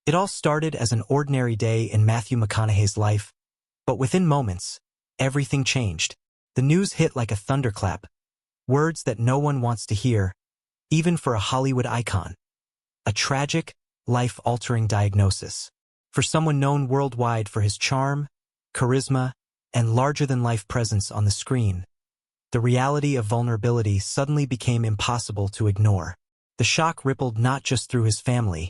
It all started as an ordinary day in Matthew McConaughey's life, but within moments, everything changed. The news hit like a thunderclap, words that no one wants to hear, even for a Hollywood icon. A tragic, life-altering diagnosis. For someone known worldwide for his charm, charisma, and larger-than-life presence on the screen, the reality of vulnerability suddenly became impossible to ignore. The shock rippled not just through his family,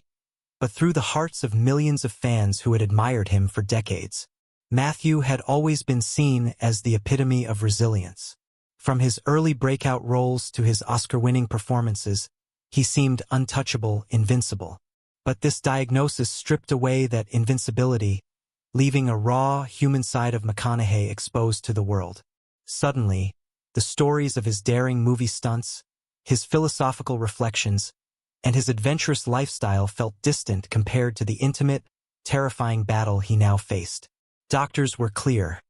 but through the hearts of millions of fans who had admired him for decades. Matthew had always been seen as the epitome of resilience. From his early breakout roles to his Oscar-winning performances, he seemed untouchable, invincible. But this diagnosis stripped away that invincibility, leaving a raw, human side of McConaughey exposed to the world. Suddenly, the stories of his daring movie stunts, his philosophical reflections, and his adventurous lifestyle felt distant compared to the intimate, terrifying battle he now faced. Doctors were clear.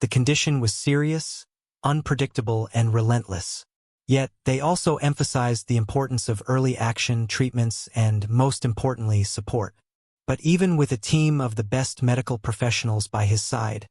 The condition was serious, unpredictable, and relentless. Yet, they also emphasized the importance of early action, treatments, and, most importantly, support. But even with a team of the best medical professionals by his side,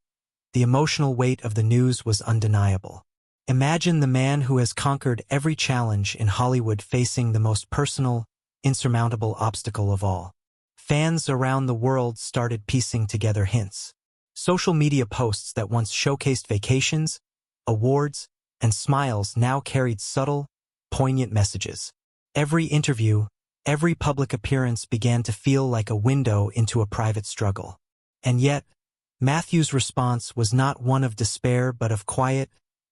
the emotional weight of the news was undeniable. Imagine the man who has conquered every challenge in Hollywood facing the most personal, insurmountable obstacle of all. Fans around the world started piecing together hints. Social media posts that once showcased vacations, awards, and smiles now carried subtle, poignant messages. Every interview, every public appearance began to feel like a window into a private struggle. And yet, Matthew's response was not one of despair but of quiet,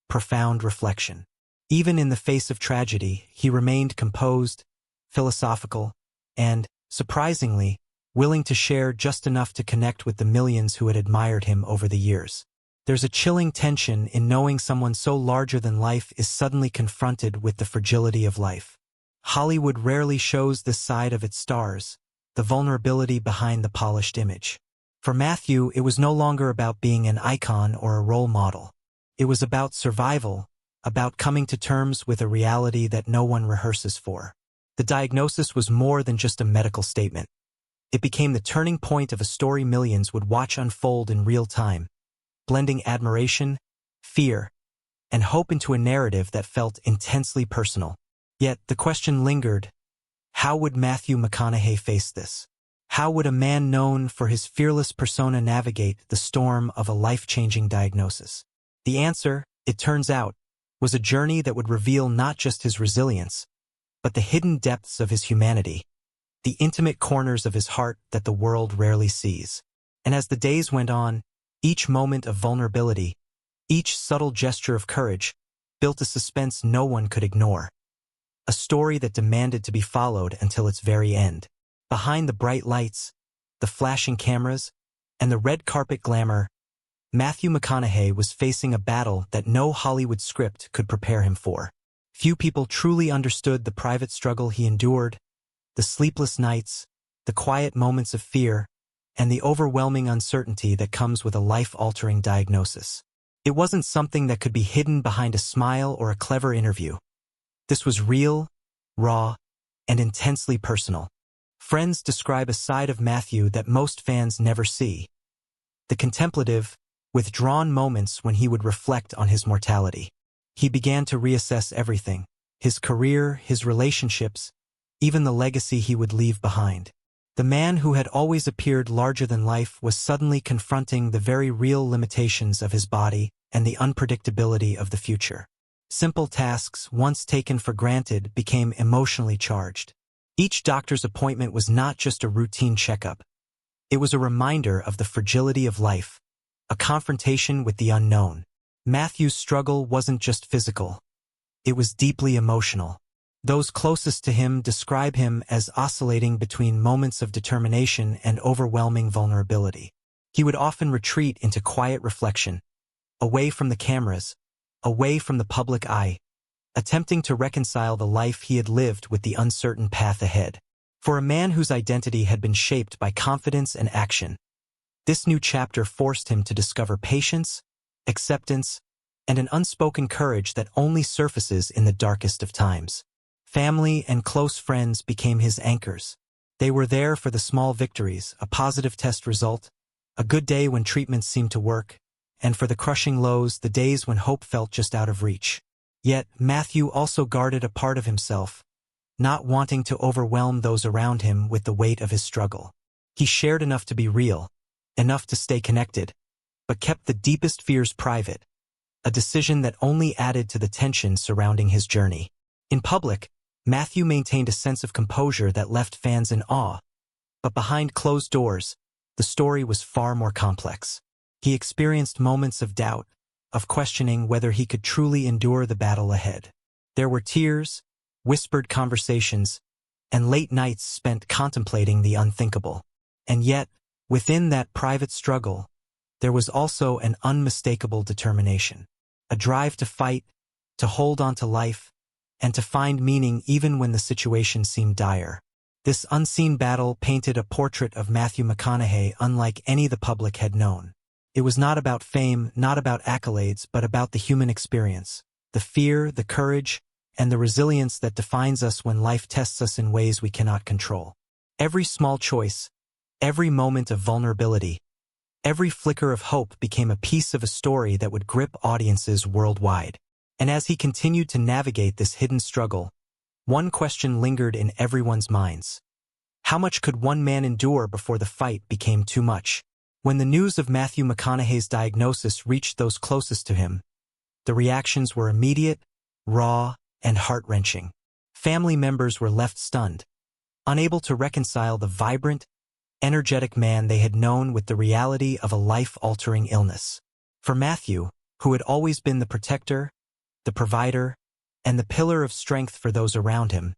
profound reflection. Even in the face of tragedy, he remained composed, philosophical, and, surprisingly, willing to share just enough to connect with the millions who had admired him over the years. There's a chilling tension in knowing someone so larger than life is suddenly confronted with the fragility of life. Hollywood rarely shows this side of its stars, the vulnerability behind the polished image. For Matthew, it was no longer about being an icon or a role model. It was about survival, about coming to terms with a reality that no one rehearses for. The diagnosis was more than just a medical statement. It became the turning point of a story millions would watch unfold in real time, blending admiration, fear, and hope into a narrative that felt intensely personal. Yet the question lingered: how would Matthew McConaughey face this? How would a man known for his fearless persona navigate the storm of a life-changing diagnosis? The answer, it turns out, was a journey that would reveal not just his resilience, but the hidden depths of his humanity, the intimate corners of his heart that the world rarely sees. And as the days went on, each moment of vulnerability, each subtle gesture of courage, built a suspense no one could ignore. A story that demanded to be followed until its very end. Behind the bright lights, the flashing cameras, and the red carpet glamour, Matthew McConaughey was facing a battle that no Hollywood script could prepare him for. Few people truly understood the private struggle he endured, the sleepless nights, the quiet moments of fear, and the overwhelming uncertainty that comes with a life-altering diagnosis. It wasn't something that could be hidden behind a smile or a clever interview. This was real, raw, and intensely personal. Friends describe a side of Matthew that most fans never see. The contemplative, withdrawn moments when he would reflect on his mortality. He began to reassess everything: his career, his relationships, even the legacy he would leave behind. The man who had always appeared larger than life was suddenly confronting the very real limitations of his body and the unpredictability of the future. Simple tasks, once taken for granted, became emotionally charged. Each doctor's appointment was not just a routine checkup. It was a reminder of the fragility of life, a confrontation with the unknown. Matthew's struggle wasn't just physical. It was deeply emotional. Those closest to him describe him as oscillating between moments of determination and overwhelming vulnerability. He would often retreat into quiet reflection, away from the cameras, away from the public eye, attempting to reconcile the life he had lived with the uncertain path ahead. For a man whose identity had been shaped by confidence and action, this new chapter forced him to discover patience, acceptance, and an unspoken courage that only surfaces in the darkest of times. Family and close friends became his anchors. They were there for the small victories, a positive test result, a good day when treatments seemed to work, and for the crushing lows, the days when hope felt just out of reach. Yet, Matthew also guarded a part of himself, not wanting to overwhelm those around him with the weight of his struggle. He shared enough to be real, enough to stay connected, but kept the deepest fears private, a decision that only added to the tension surrounding his journey. In public, Matthew maintained a sense of composure that left fans in awe, but behind closed doors, the story was far more complex. He experienced moments of doubt, of questioning whether he could truly endure the battle ahead. There were tears, whispered conversations, and late nights spent contemplating the unthinkable. And yet, within that private struggle, there was also an unmistakable determination, a drive to fight, to hold on to life, and to find meaning even when the situation seemed dire. This unseen battle painted a portrait of Matthew McConaughey unlike any the public had known. It was not about fame, not about accolades, but about the human experience, the fear, the courage, and the resilience that defines us when life tests us in ways we cannot control. Every small choice, every moment of vulnerability, every flicker of hope became a piece of a story that would grip audiences worldwide. And as he continued to navigate this hidden struggle, one question lingered in everyone's minds. How much could one man endure before the fight became too much? When the news of Matthew McConaughey's diagnosis reached those closest to him, the reactions were immediate, raw, and heart-wrenching. Family members were left stunned, unable to reconcile the vibrant, energetic man they had known with the reality of a life-altering illness. For Matthew, who had always been the protector, the provider, and the pillar of strength for those around him,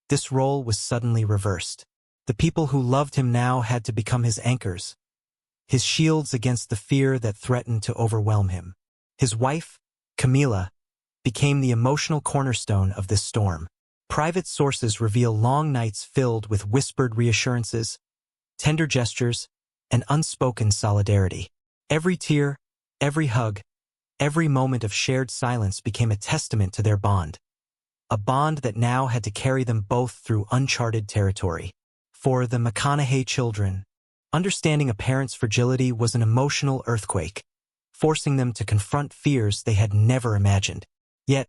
this role was suddenly reversed. The people who loved him now had to become his anchors, his shields against the fear that threatened to overwhelm him. His wife, Camila, became the emotional cornerstone of this storm. Private sources reveal long nights filled with whispered reassurances, tender gestures, and unspoken solidarity. Every tear, every hug, every moment of shared silence became a testament to their bond, a bond that now had to carry them both through uncharted territory. For the McConaughey children, understanding a parent's fragility was an emotional earthquake, forcing them to confront fears they had never imagined. Yet,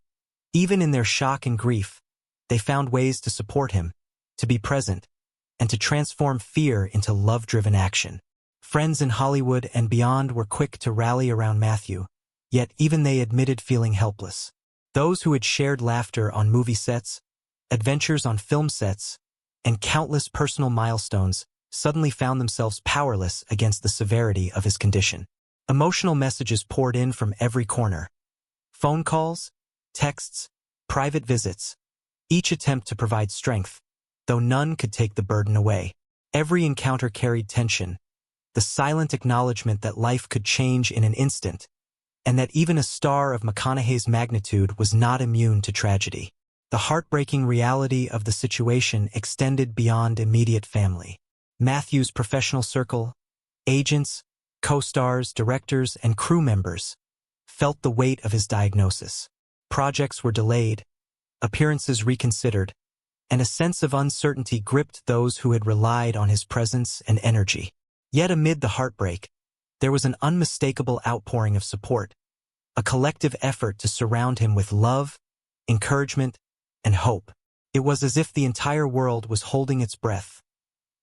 even in their shock and grief, they found ways to support him, to be present, and to transform fear into love-driven action. Friends in Hollywood and beyond were quick to rally around Matthew, yet even they admitted feeling helpless. Those who had shared laughter on movie sets, adventures on film sets, and countless personal milestones suddenly found themselves powerless against the severity of his condition. Emotional messages poured in from every corner. Phone calls, texts, private visits, each attempt to provide strength, though none could take the burden away. Every encounter carried tension, the silent acknowledgement that life could change in an instant, and that even a star of McConaughey's magnitude was not immune to tragedy. The heartbreaking reality of the situation extended beyond immediate family. Matthew's professional circle, agents, co-stars, directors, and crew members felt the weight of his diagnosis. Projects were delayed, appearances reconsidered, and a sense of uncertainty gripped those who had relied on his presence and energy. Yet amid the heartbreak, there was an unmistakable outpouring of support, a collective effort to surround him with love, encouragement, and hope. It was as if the entire world was holding its breath,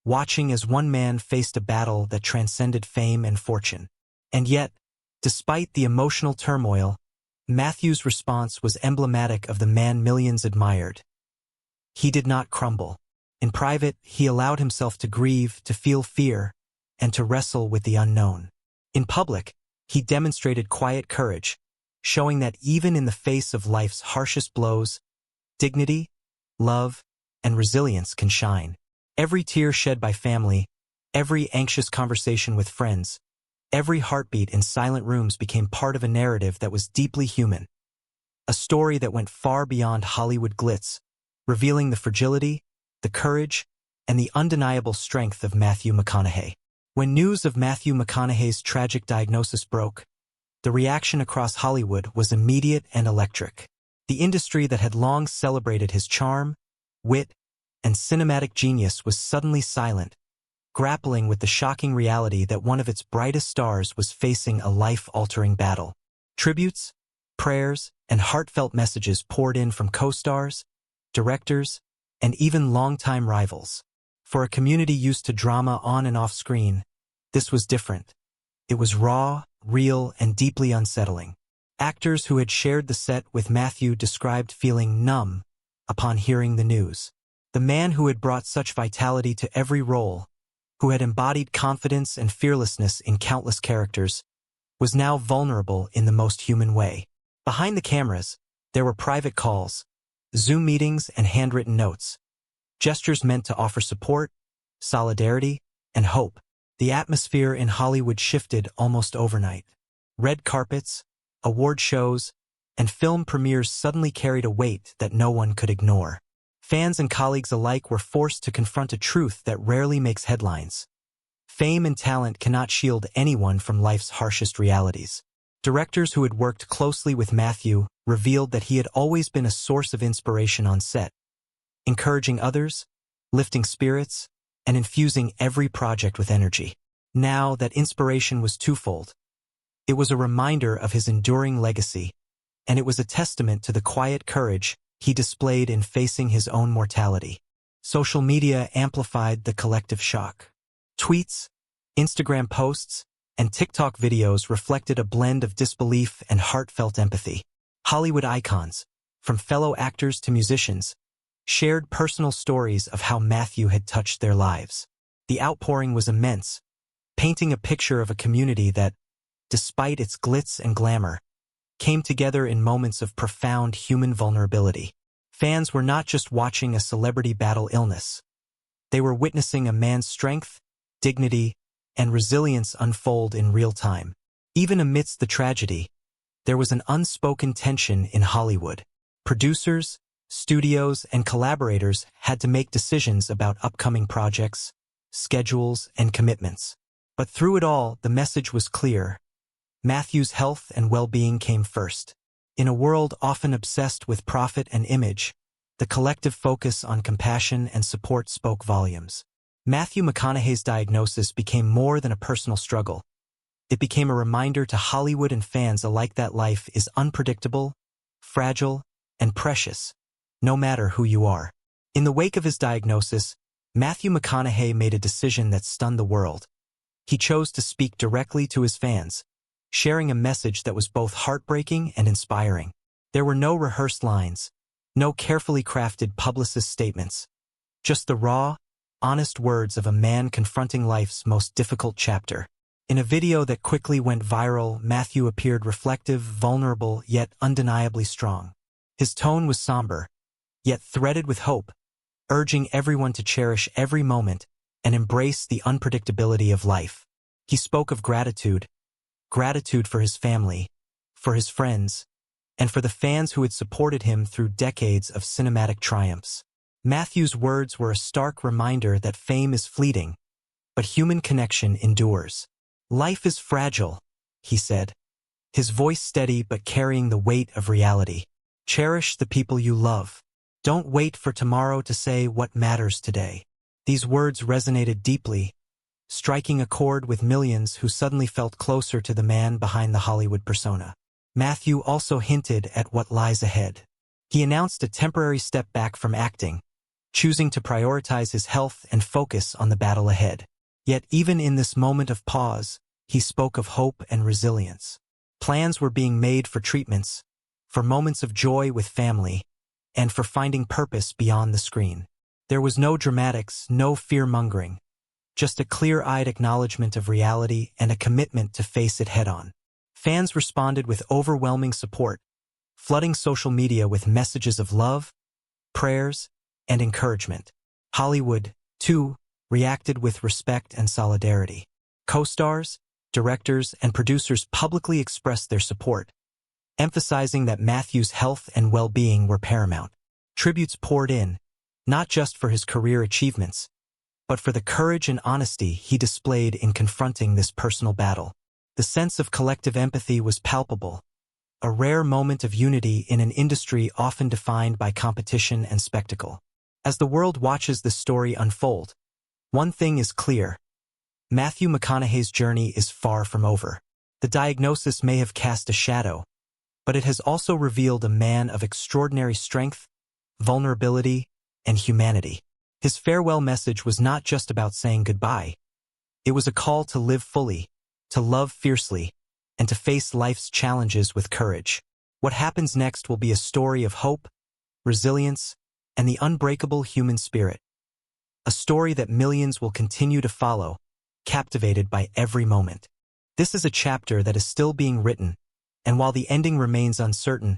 watching as one man faced a battle that transcended fame and fortune. And yet, despite the emotional turmoil, Matthew's response was emblematic of the man millions admired. He did not crumble. In private, he allowed himself to grieve, to feel fear, and to wrestle with the unknown. In public, he demonstrated quiet courage, showing that even in the face of life's harshest blows, dignity, love, and resilience can shine. Every tear shed by family, every anxious conversation with friends, every heartbeat in silent rooms became part of a narrative that was deeply human. A story that went far beyond Hollywood glitz, revealing the fragility, the courage, and the undeniable strength of Matthew McConaughey. When news of Matthew McConaughey's tragic diagnosis broke, the reaction across Hollywood was immediate and electric. The industry that had long celebrated his charm, wit, and cinematic genius was suddenly silent, grappling with the shocking reality that one of its brightest stars was facing a life-altering battle. Tributes, prayers, and heartfelt messages poured in from co-stars, directors, and even longtime rivals. For a community used to drama on and off screen, this was different. It was raw, real, and deeply unsettling. Actors who had shared the set with Matthew described feeling numb upon hearing the news. The man who had brought such vitality to every role, who had embodied confidence and fearlessness in countless characters, was now vulnerable in the most human way. Behind the cameras, there were private calls, Zoom meetings, and handwritten notes. Gestures meant to offer support, solidarity, and hope. The atmosphere in Hollywood shifted almost overnight. Red carpets, award shows, and film premieres suddenly carried a weight that no one could ignore. Fans and colleagues alike were forced to confront a truth that rarely makes headlines. Fame and talent cannot shield anyone from life's harshest realities. Directors who had worked closely with Matthew revealed that he had always been a source of inspiration on set, encouraging others, lifting spirits, and infusing every project with energy. Now that inspiration was twofold. It was a reminder of his enduring legacy, and it was a testament to the quiet courage he displayed in facing his own mortality. Social media amplified the collective shock. Tweets, Instagram posts, and TikTok videos reflected a blend of disbelief and heartfelt empathy. Hollywood icons, from fellow actors to musicians, shared personal stories of how Matthew had touched their lives. The outpouring was immense, painting a picture of a community that, despite its glitz and glamour, came together in moments of profound human vulnerability. Fans were not just watching a celebrity battle illness. They were witnessing a man's strength, dignity, and resilience unfold in real time. Even amidst the tragedy, there was an unspoken tension in Hollywood. Producers, studios, and collaborators had to make decisions about upcoming projects, schedules, and commitments. But through it all, the message was clear. Matthew's health and well-being came first. In a world often obsessed with profit and image, the collective focus on compassion and support spoke volumes. Matthew McConaughey's diagnosis became more than a personal struggle. It became a reminder to Hollywood and fans alike that life is unpredictable, fragile, and precious, no matter who you are. In the wake of his diagnosis, Matthew McConaughey made a decision that stunned the world. He chose to speak directly to his fans, sharing a message that was both heartbreaking and inspiring. There were no rehearsed lines, no carefully crafted publicist statements, just the raw, honest words of a man confronting life's most difficult chapter. In a video that quickly went viral, Matthew appeared reflective, vulnerable, yet undeniably strong. His tone was somber, yet threaded with hope, urging everyone to cherish every moment and embrace the unpredictability of life. He spoke of gratitude for his family, for his friends, and for the fans who had supported him through decades of cinematic triumphs. Matthew's words were a stark reminder that fame is fleeting, but human connection endures. "Life is fragile," he said, his voice steady but carrying the weight of reality. "Cherish the people you love. Don't wait for tomorrow to say what matters today." These words resonated deeply, striking a chord with millions who suddenly felt closer to the man behind the Hollywood persona. Matthew also hinted at what lies ahead. He announced a temporary step back from acting, choosing to prioritize his health and focus on the battle ahead. Yet even in this moment of pause, he spoke of hope and resilience. Plans were being made for treatments, for moments of joy with family, and for finding purpose beyond the screen. There was no dramatics, no fear-mongering, just a clear-eyed acknowledgement of reality and a commitment to face it head-on. Fans responded with overwhelming support, flooding social media with messages of love, prayers, and encouragement. Hollywood, too, reacted with respect and solidarity. Co-stars, directors, and producers publicly expressed their support, emphasizing that Matthew's health and well-being were paramount. Tributes poured in, not just for his career achievements, but for the courage and honesty he displayed in confronting this personal battle. The sense of collective empathy was palpable, a rare moment of unity in an industry often defined by competition and spectacle. As the world watches this story unfold, one thing is clear. Matthew McConaughey's journey is far from over. The diagnosis may have cast a shadow, but it has also revealed a man of extraordinary strength, vulnerability, and humanity. His farewell message was not just about saying goodbye. It was a call to live fully, to love fiercely, and to face life's challenges with courage. What happens next will be a story of hope, resilience, and the unbreakable human spirit. A story that millions will continue to follow, captivated by every moment. This is a chapter that is still being written, and while the ending remains uncertain,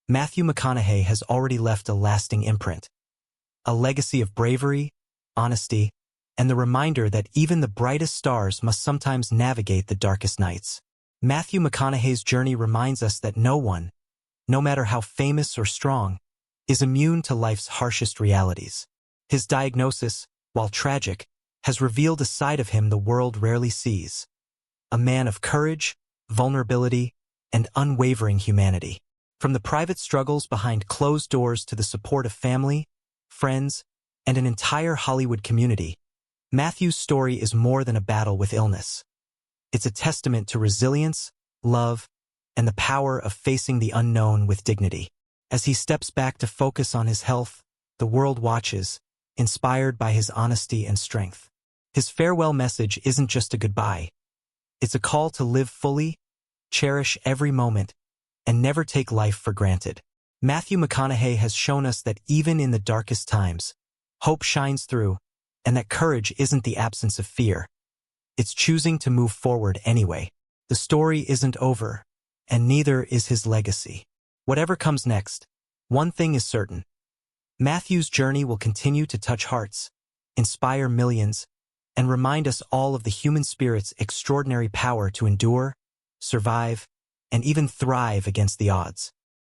Matthew McConaughey has already left a lasting imprint. A legacy of bravery, honesty, and the reminder that even the brightest stars must sometimes navigate the darkest nights. Matthew McConaughey's journey reminds us that no one, no matter how famous or strong, is immune to life's harshest realities. His diagnosis, while tragic, has revealed a side of him the world rarely sees. A man of courage, vulnerability, and unwavering humanity. From the private struggles behind closed doors to the support of family, friends, and an entire Hollywood community, Matthew's story is more than a battle with illness. It's a testament to resilience, love, and the power of facing the unknown with dignity. As he steps back to focus on his health, the world watches, inspired by his honesty and strength. His farewell message isn't just a goodbye. It's a call to live fully, cherish every moment, and never take life for granted. Matthew McConaughey has shown us that even in the darkest times, hope shines through, and that courage isn't the absence of fear. It's choosing to move forward anyway. The story isn't over, and neither is his legacy. Whatever comes next, one thing is certain. Matthew's journey will continue to touch hearts, inspire millions, and remind us all of the human spirit's extraordinary power to endure, survive, and even thrive against the odds.